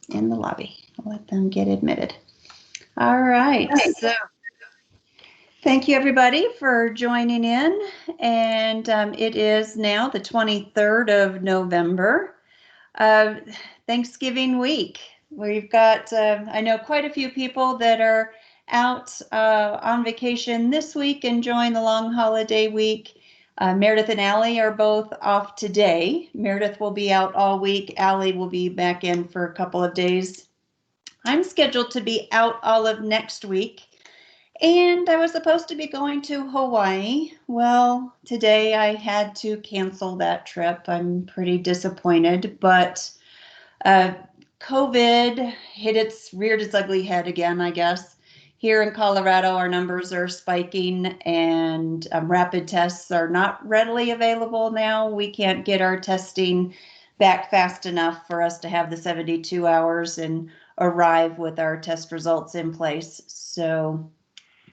in the lobby. I'll let them get admitted. All right. So thank you, everybody, for joining in. And it is now the 23rd of November, uh, Thanksgiving week. We've got, I know, quite a few people that are out on vacation this week, enjoying the long holiday week. Meredith and Allie are both off today. Meredith will be out all week. Allie will be back in for a couple of days. I'm scheduled to be out all of next week. And I was supposed to be going to Hawaii. Well, today I had to cancel that trip. I'm pretty disappointed, but uh, COVID reared its ugly head again, I guess. Here in Colorado, our numbers are spiking and rapid tests are not readily available now. We can't get our testing back fast enough for us to have the 72 hours and arrive with our test results in place. So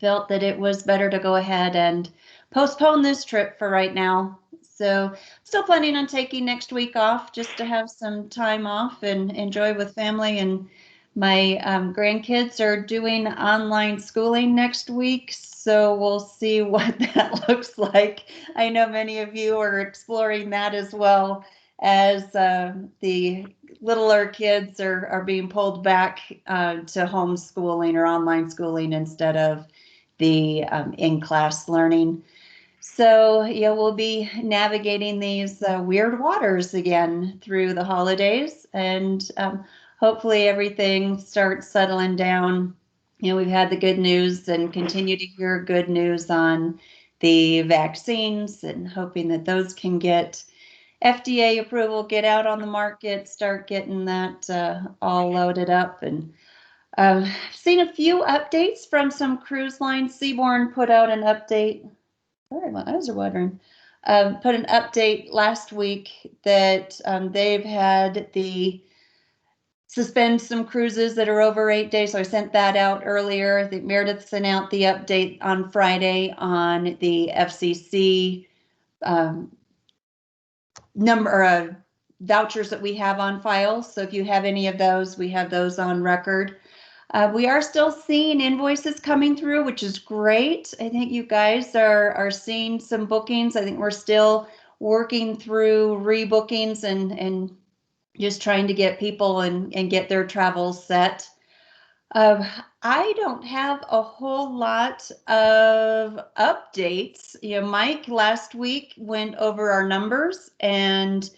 felt that it was better to go ahead and postpone this trip for right now. So still planning on taking next week off just to have some time off and enjoy with family. And my grandkids are doing online schooling next week. So we'll see what that looks like. I know many of you are exploring that as well, as the littler kids are being pulled back to homeschooling or online schooling instead of the in-class learning. So yeah, we'll be navigating these weird waters again through the holidays, and hopefully everything starts settling down. We've had the good news and continue to hear good news on the vaccines, and hoping that those can get FDA approval, get out on the market, start getting that all loaded up. And I've seen a few updates from some cruise lines. Seabourn put out an update. Sorry, my eyes are watering. Put an update last week that they've had the suspend some cruises that are over 8 days. So I sent that out earlier. I think Meredith sent out the update on Friday on the FCC number vouchers that we have on file. So if you have any of those, we have those on record. We are still seeing invoices coming through, which is great. I think you guys are seeing some bookings. I think we're still working through rebookings and just trying to get people and get their travel set. I don't have a whole lot of updates. Mike last week went over our numbers, and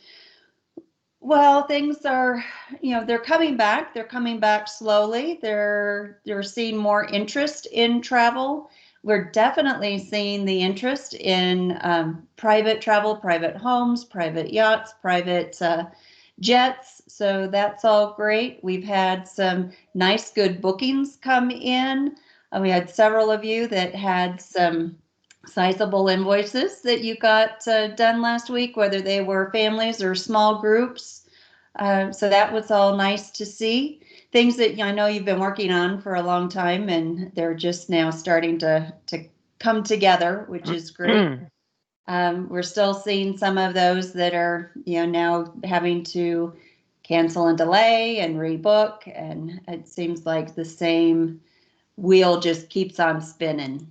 well, things are, they're coming back. They're coming back slowly. They're seeing more interest in travel. We're definitely seeing the interest in private travel, private homes, private yachts, private jets. So that's all great. We've had some nice, good bookings come in. We had several of you that had some sizable invoices that you got done last week, whether they were families or small groups. So that was all nice to see. Things that I know you've been working on for a long time, and they're just now starting to come together, which is great. We're still seeing some of those that are now having to cancel and delay and rebook, and it seems like the same wheel just keeps on spinning.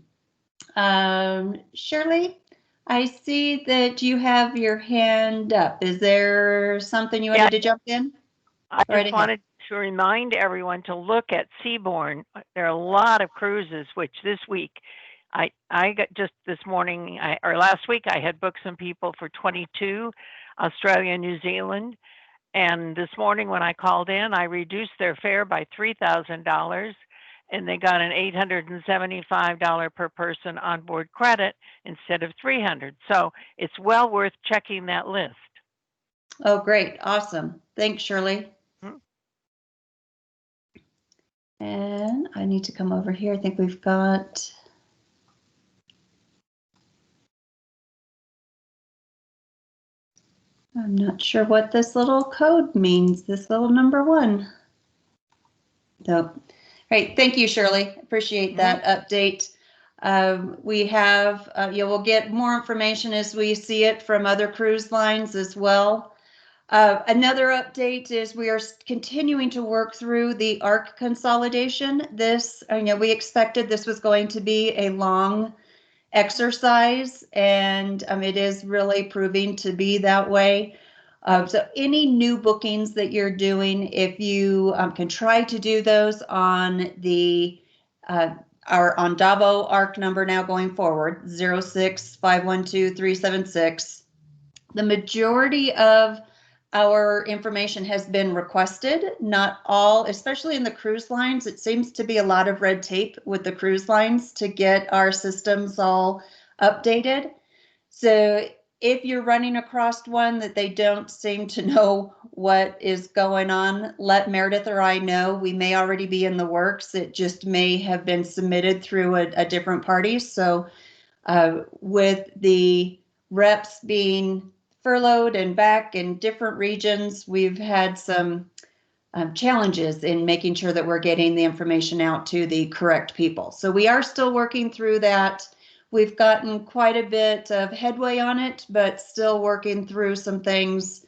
Shirley, I see that you have your hand up. Is there something you wanted to jump in? I just wanted to remind everyone to look at Seabourn. There are a lot of cruises, which this week, I got just this morning, or last week, I had booked some people for 22, Australia, New Zealand. And this morning when I called in, I reduced their fare by $3,000. And they got an $875 per person onboard credit instead of $300. So it's well worth checking that list. Oh, great. Awesome. Thanks, Shirley. And I need to come over here. I think we've got... I'm not sure what this little code means, this little number 1. So, great. Thank you, Shirley. Appreciate that update. We have, we'll get more information as we see it from other cruise lines as well. Another update is we are continuing to work through the ARC consolidation. This, we expected this was going to be a long exercise, and it is really proving to be that way. So any new bookings that you're doing, if you can try to do those on the our Andavo ARC number now going forward, 06512-376. The majority of our information has been requested, not all, especially in the cruise lines. It seems to be a lot of red tape with the cruise lines to get our systems all updated. So if you're running across one that they don't seem to know what is going on, let Meredith or I know. We may already be in the works. It just may have been submitted through a different party. So with the reps being furloughed and back in different regions, we've had some challenges in making sure that we're getting the information out to the correct people. So we are still working through that. We've gotten quite a bit of headway on it, but still working through some things.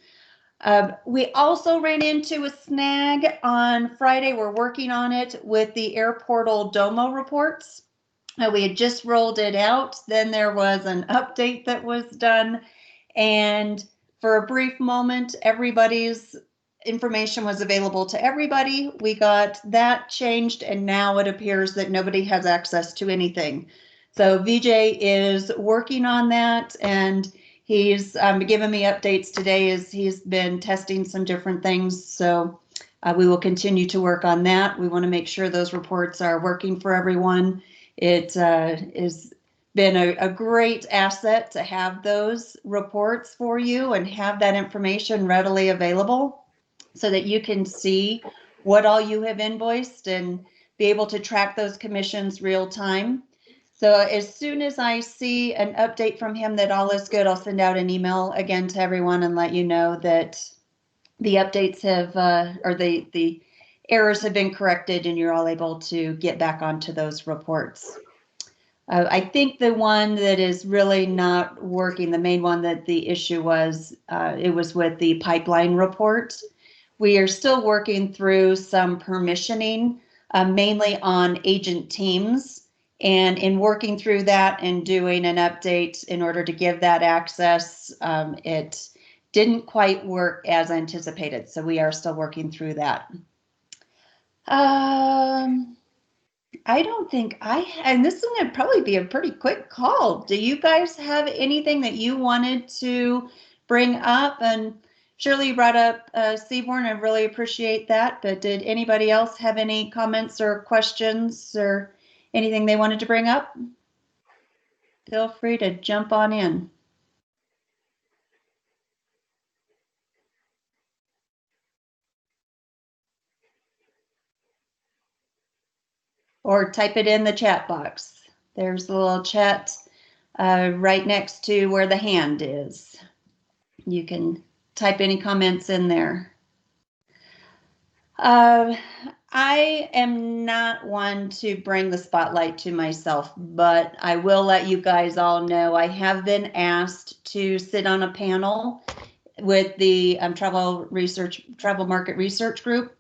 We also ran into a snag on Friday. We're working on it with the Air Portal Domo reports. We had just rolled it out. Then there was an update that was done. And for a brief moment, everybody's information was available to everybody. We got that changed, and now it appears that nobody has access to anything. So VJ is working on that, and he's given me updates today as he's been testing some different things. So we will continue to work on that. We want to make sure those reports are working for everyone. It has been a great asset to have those reports for you and have that information readily available so that you can see what all you have invoiced and be able to track those commissions real time. So as soon as I see an update from him that all is good, I'll send out an email again to everyone and let you know that the updates have, or the errors have been corrected and you're all able to get back onto those reports. I think the one that is really not working, the main one that the issue was, it was with the pipeline report. We are still working through some permissioning, mainly on agent teams. And in working through that and doing an update in order to give that access, it didn't quite work as anticipated. So we are still working through that. I don't think and this is going to probably be a pretty quick call. Do you guys have anything that you wanted to bring up? And Shirley brought up Seaborn. I really appreciate that. But did anybody else have any comments or questions or anything they wanted to bring up? Feel free to jump on in. Or type it in the chat box. There's a little chat right next to where the hand is. You can type any comments in there. I am not one to bring the spotlight to myself, but I will let you guys all know I have been asked to sit on a panel with the travel market research group.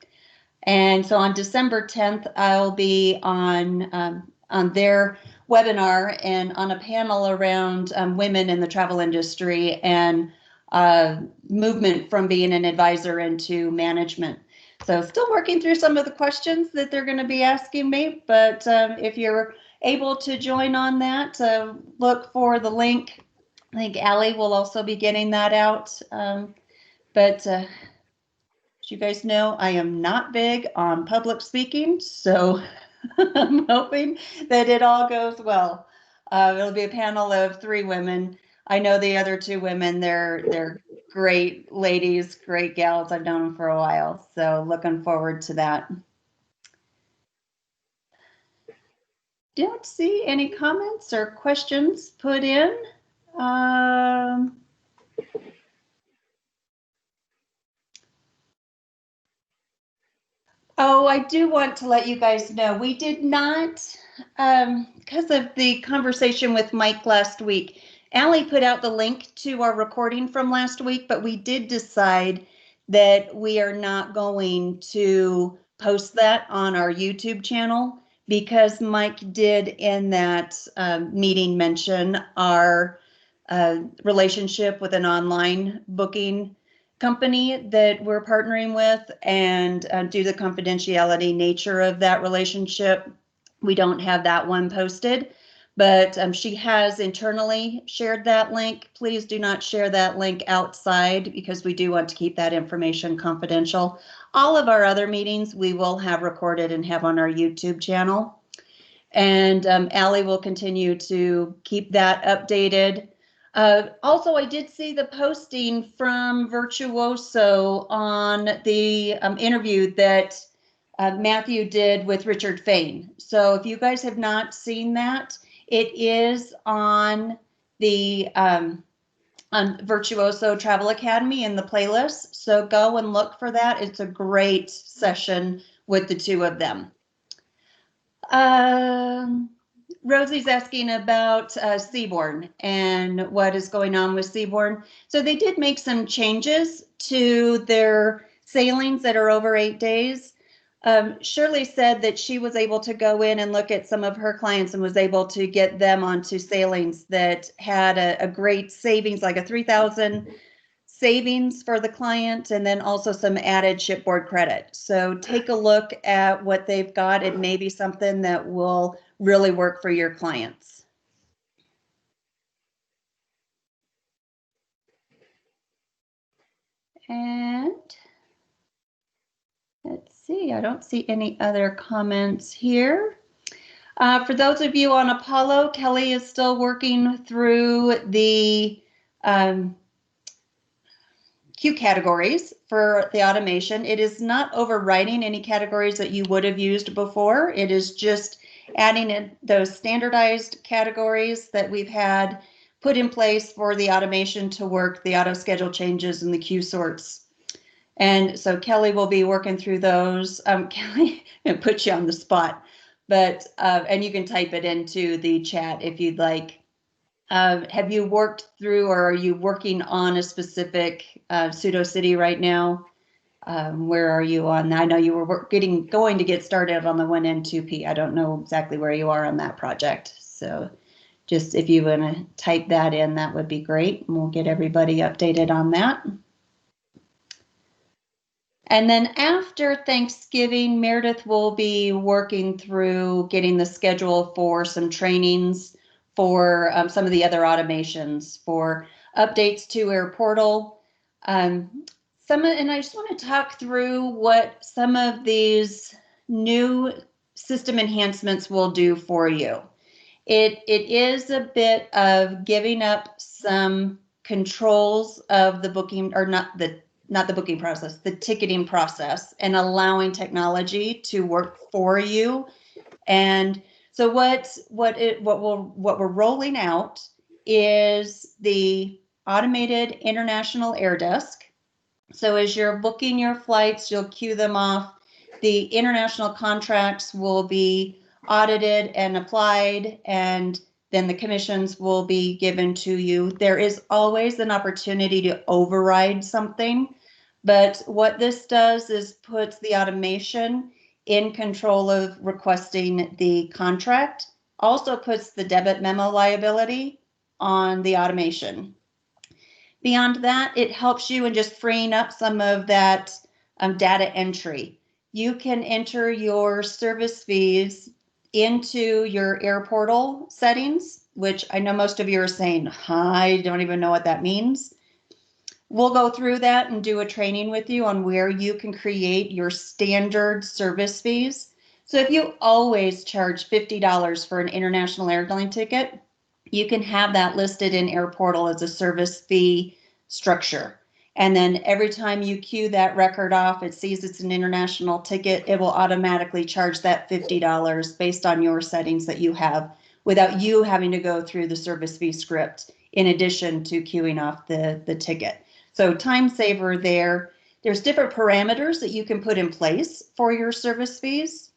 And so on December 10th, I'll be on their webinar and on a panel around women in the travel industry and movement from being an advisor into management. So still working through some of the questions that they're going to be asking me, but if you're able to join on that, look for the link. I think Allie will also be getting that out. But as you guys know, I am not big on public speaking, so I'm hoping that it all goes well. It'll be a panel of 3 women. I know the other 2 women, they're great ladies, great gals. I've known them for a while, so looking forward to that. Don't see any comments or questions put in. Oh, I do want to let you guys know we did not, because of the conversation with Mike last week, Allie put out the link to our recording from last week, but we did decide that we are not going to post that on our YouTube channel because Mike did in that meeting mention our relationship with an online booking company that we're partnering with, and due to the confidentiality nature of that relationship, we don't have that one posted. But she has internally shared that link. Please do not share that link outside because we do want to keep that information confidential. All of our other meetings we will have recorded and have on our YouTube channel. And Allie will continue to keep that updated. Also, I did see the posting from Virtuoso on the interview that Matthew did with Richard Fain. So if you guys have not seen that, it is on the on Virtuoso Travel Academy in the playlist. So go and look for that. It's a great session with the two of them. Rosie's asking about Seabourn and what is going on with Seabourn. So they did make some changes to their sailings that are over 8 days. Shirley said that she was able to go in and look at some of her clients and was able to get them onto sailings that had a great savings, like a 3,000 savings for the client, and then also some added shipboard credit. So take a look at what they've got. It may be something that will really work for your clients. And let's see, I don't see any other comments here. For those of you on Apollo, Kelly is still working through the Q categories for the automation. It is not overwriting any categories that you would have used before. It is just adding in those standardized categories that we've had put in place for the automation to work, the auto schedule changes and the Q sorts. And so Kelly will be working through those. Kelly, I'm gonna put you on the spot, but and you can type it into the chat if you'd like. Have you worked through, or are you working on a specific pseudo city right now? Where are you on that? I know you were going to get started on the 1N2P. I don't know exactly where you are on that project. So just if you want to type that in, that would be great. And we'll get everybody updated on that. And then after Thanksgiving, Meredith will be working through getting the schedule for some trainings for some of the other automations, for updates to Air Portal. And I just want to talk through what some of these new system enhancements will do for you. It is a bit of giving up some controls of the booking, or not the booking process, the ticketing process, and allowing technology to work for you. And so what we're rolling out is the automated international air desk. So as you're booking your flights, you'll queue them off. The international contracts will be audited and applied, and then the commissions will be given to you. There is always an opportunity to override something, but what this does is puts the automation in control of requesting the contract, also puts the debit memo liability on the automation. Beyond that, it helps you in just freeing up some of that data entry. You can enter your service fees into your Air Portal settings, which I know most of you are saying, I don't even know what that means. We'll go through that and do a training with you on where you can create your standard service fees. So if you always charge $50 for an international airline ticket, you can have that listed in Air Portal as a service fee structure. And then every time you queue that record off, it sees it's an international ticket, it will automatically charge that $50 based on your settings that you have without you having to go through the service fee script in addition to queuing off the ticket. So time saver there. There's different parameters that you can put in place for your service fees.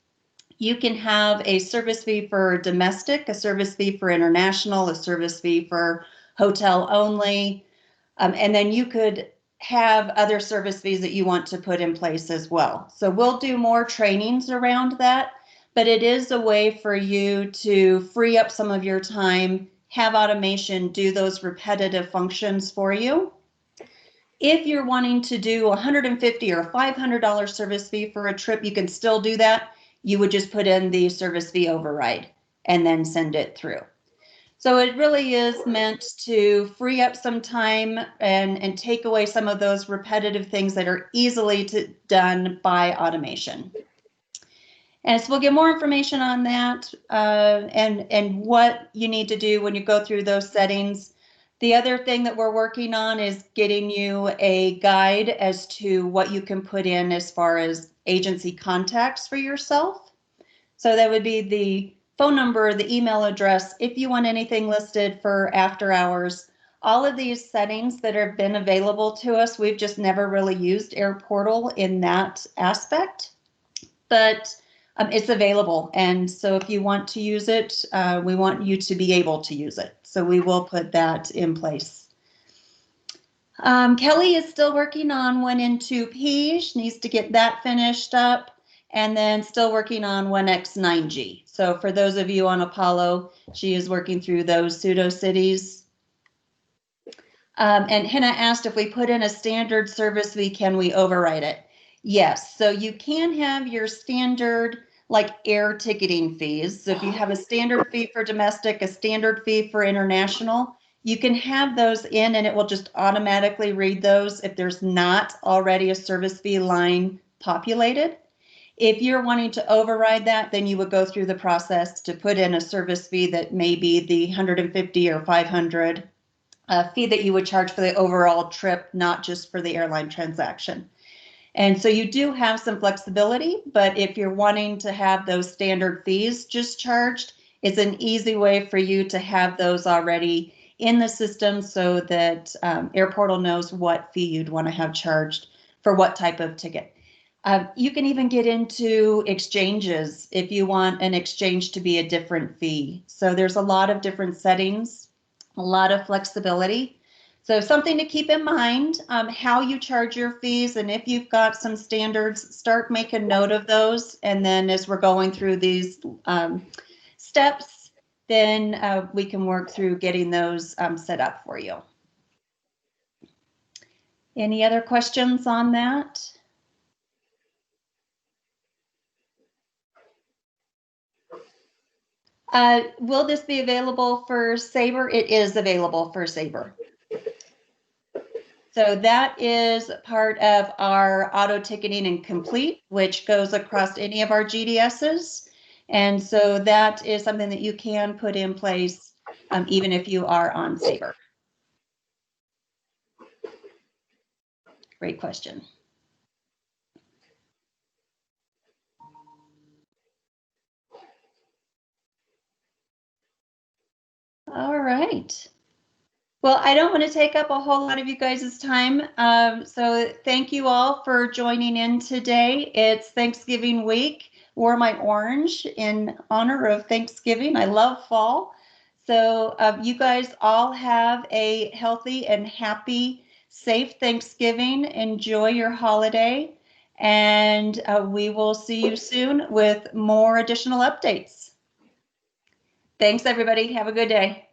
You can have a service fee for domestic, a service fee for international, a service fee for hotel only, and then you could have other service fees that you want to put in place as well. So we'll do more trainings around that, but it is a way for you to free up some of your time, have automation do those repetitive functions for you. If you're wanting to do $150 or $500 service fee for a trip, you can still do that. You would just put in the service fee override and then send it through. So it really is meant to free up some time and take away some of those repetitive things that are easily done by automation. And so we'll get more information on that and what you need to do when you go through those settings. The other thing that we're working on is getting you a guide as to what you can put in as far as agency contacts for yourself. So that would be the phone number, the email address, if you want anything listed for after hours. All of these settings that have been available to us, we've just never really used Air Portal in that aspect, but it's available. And so if you want to use it, we want you to be able to use it. So we will put that in place. Kelly is still working on 1N2P. She needs to get that finished up. And then still working on 1X9G. So for those of you on Apollo, she is working through those pseudo cities. And Hannah asked if we put in a standard service fee, can we override it? Yes, so you can have your standard like air ticketing fees. So if you have a standard fee for domestic, a standard fee for international, you can have those in and it will just automatically read those if there's not already a service fee line populated. If you're wanting to override that, then you would go through the process to put in a service fee that may be the 150 or 500 fee that you would charge for the overall trip, not just for the airline transaction. And so you do have some flexibility, but if you're wanting to have those standard fees just charged, it's an easy way for you to have those already in the system so that Air Portal knows what fee you'd want to have charged for what type of ticket. You can even get into exchanges if you want an exchange to be a different fee. So there's a lot of different settings, a lot of flexibility. So something to keep in mind, how you charge your fees, and if you've got some standards, start making note of those. And then as we're going through these steps, then we can work through getting those set up for you. Any other questions on that? Will this be available for Sabre? It is available for Sabre. So that is part of our auto ticketing and complete, which goes across any of our GDSs. And so that is something that you can put in place even if you are on Sabre. Great question. All right. Well, I don't want to take up a whole lot of you guys' time. So thank you all for joining in today. It's Thanksgiving week. Wore my orange in honor of Thanksgiving. I love fall. So you guys all have a healthy and happy, safe Thanksgiving. Enjoy your holiday. And we will see you soon with more additional updates. Thanks, everybody. Have a good day.